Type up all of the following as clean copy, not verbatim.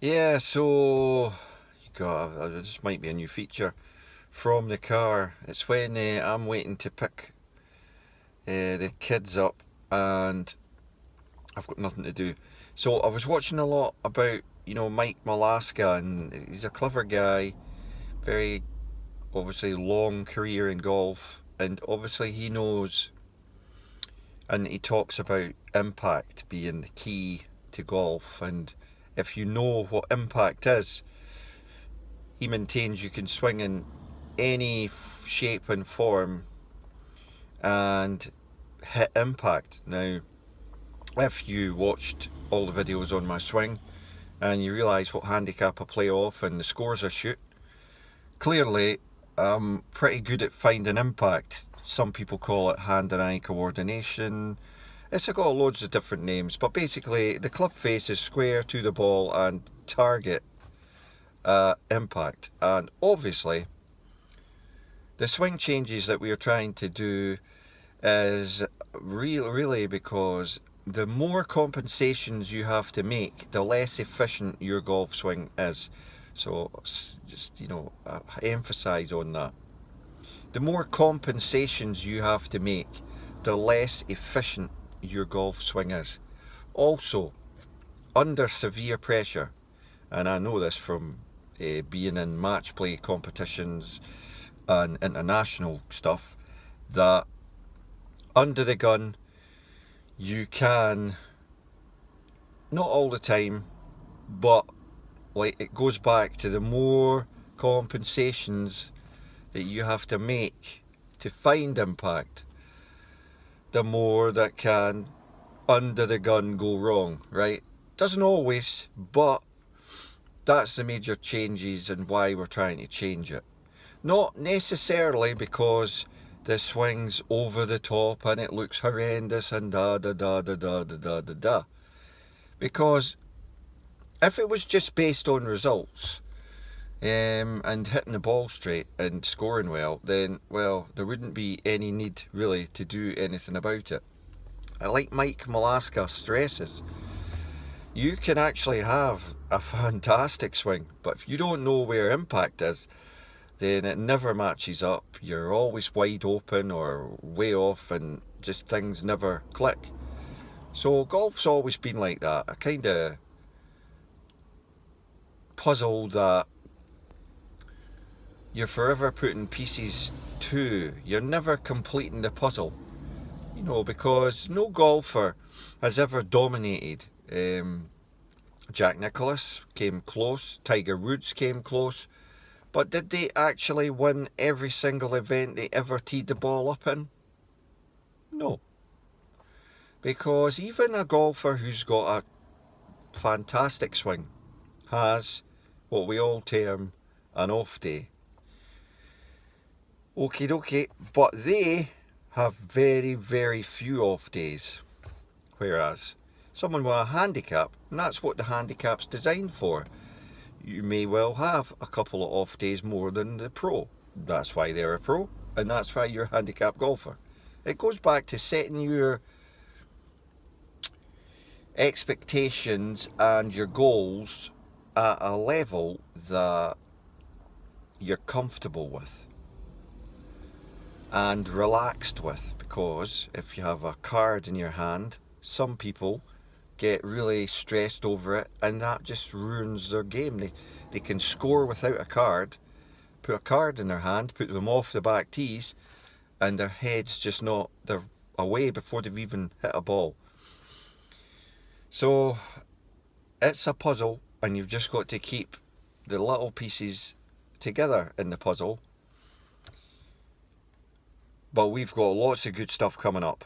Yeah, so this might be a new feature from the car. It's when I'm waiting to pick the kids up and I've got nothing to do. So I was watching a lot about, Mike Malaska, and he's a clever guy, very obviously long career in golf, and obviously he knows, and he talks about impact being the key to golf. And if you know what impact is, he maintains you can swing in any shape and form and hit impact. Now, if you watched all the videos on my swing and you realise what handicap I play off and the scores I shoot, clearly I'm pretty good at finding impact. Some people call it hand and eye coordination. It's got loads of different names, but basically the club face is square to the ball and target impact. And obviously, the swing changes that we are trying to do is really because the more compensations you have to make, the less efficient your golf swing is. So just, emphasize on that. The more compensations you have to make, the less efficient your golf swing is. Also, under severe pressure, and I know this from being in match play competitions and international stuff, that under the gun you can, not all the time, but like it goes back to the more compensations that you have to make to find impact, the more that can under the gun go wrong, right? Doesn't always, but that's the major changes and why we're trying to change it. Not necessarily because the swing's over the top and it looks horrendous and da da da da da da da da da. Because if it was just based on results and hitting the ball straight and scoring well, then, well, there wouldn't be any need really to do anything about it. Like Mike Malaska stresses, you can actually have a fantastic swing, but if you don't know where impact is, then it never matches up. You're always wide open or way off, and just things never click. So golf's always been like that. A kind of puzzle that you're forever putting pieces to. You're never completing the puzzle. Because no golfer has ever dominated. Jack Nicklaus came close, Tiger Woods came close, but did they actually win every single event they ever teed the ball up in? No. Because even a golfer who's got a fantastic swing has what we all term an off day. Okie dokie, but they have very, very few off days. Whereas someone with a handicap, and that's what the handicap's designed for, you may well have a couple of off days more than the pro. That's why they're a pro, and that's why you're a handicap golfer. It goes back to setting your expectations and your goals at a level that you're comfortable with and relaxed with, because if you have a card in your hand, some people get really stressed over it and that just ruins their game. They can score without a card, put a card in their hand, put them off the back tees, and their head's just not, they're away before they've even hit a ball. So it's a puzzle, and you've just got to keep the little pieces together in the puzzle. But we've got lots of good stuff coming up.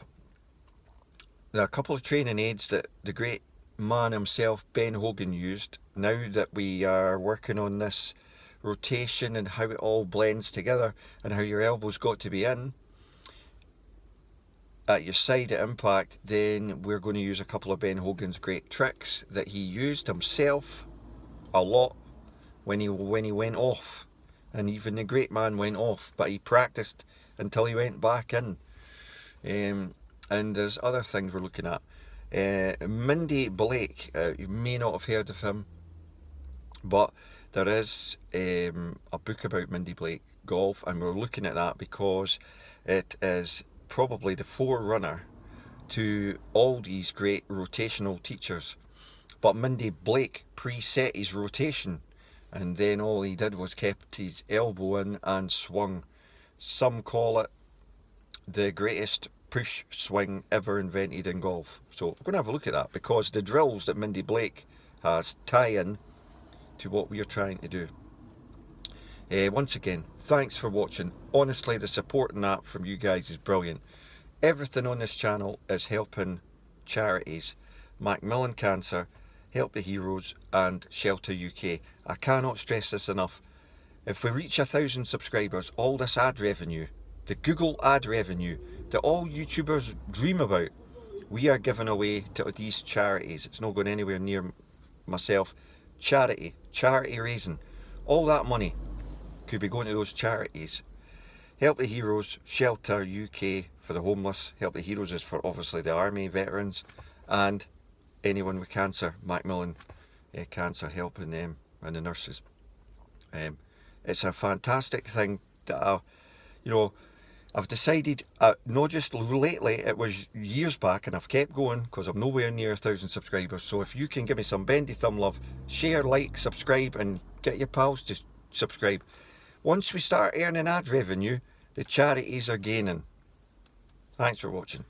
There are a couple of training aids that the great man himself, Ben Hogan, used. Now that we are working on this rotation and how it all blends together and how your elbow's got to be in at your side at impact, then we're going to use a couple of Ben Hogan's great tricks that he used himself a lot when he went off. And even the great man went off, but he practiced until he went back in. And there's other things we're looking at. Mindy Blake, you may not have heard of him. But there is a book about Mindy Blake golf, and we're looking at that because it is probably the forerunner to all these great rotational teachers. But Mindy Blake preset his rotation, and then all he did was kept his elbow in and swung. Some call it the greatest push swing ever invented in golf. So we're going to have a look at that, because the drills that Mindy Blake has tie in to what we are trying to do. Once again, thanks for watching. Honestly, the support and that from you guys is brilliant. Everything on this channel is helping charities: Macmillan Cancer, Help the Heroes and Shelter UK. I cannot stress this enough. If we reach 1,000 subscribers, all this ad revenue, the Google ad revenue that all YouTubers dream about, we are giving away to these charities. It's not going anywhere near myself. Charity raising. All that money could be going to those charities. Help the Heroes, Shelter UK for the homeless. Help the Heroes is for obviously the army veterans, and anyone with cancer, Macmillan Cancer, helping them, and the nurses. It's a fantastic thing that I've decided, not just lately, it was years back, and I've kept going because I'm nowhere near 1,000 subscribers. So if you can give me some bendy thumb love, share, like, subscribe, and get your pals to subscribe. Once we start earning ad revenue, the charities are gaining. Thanks for watching.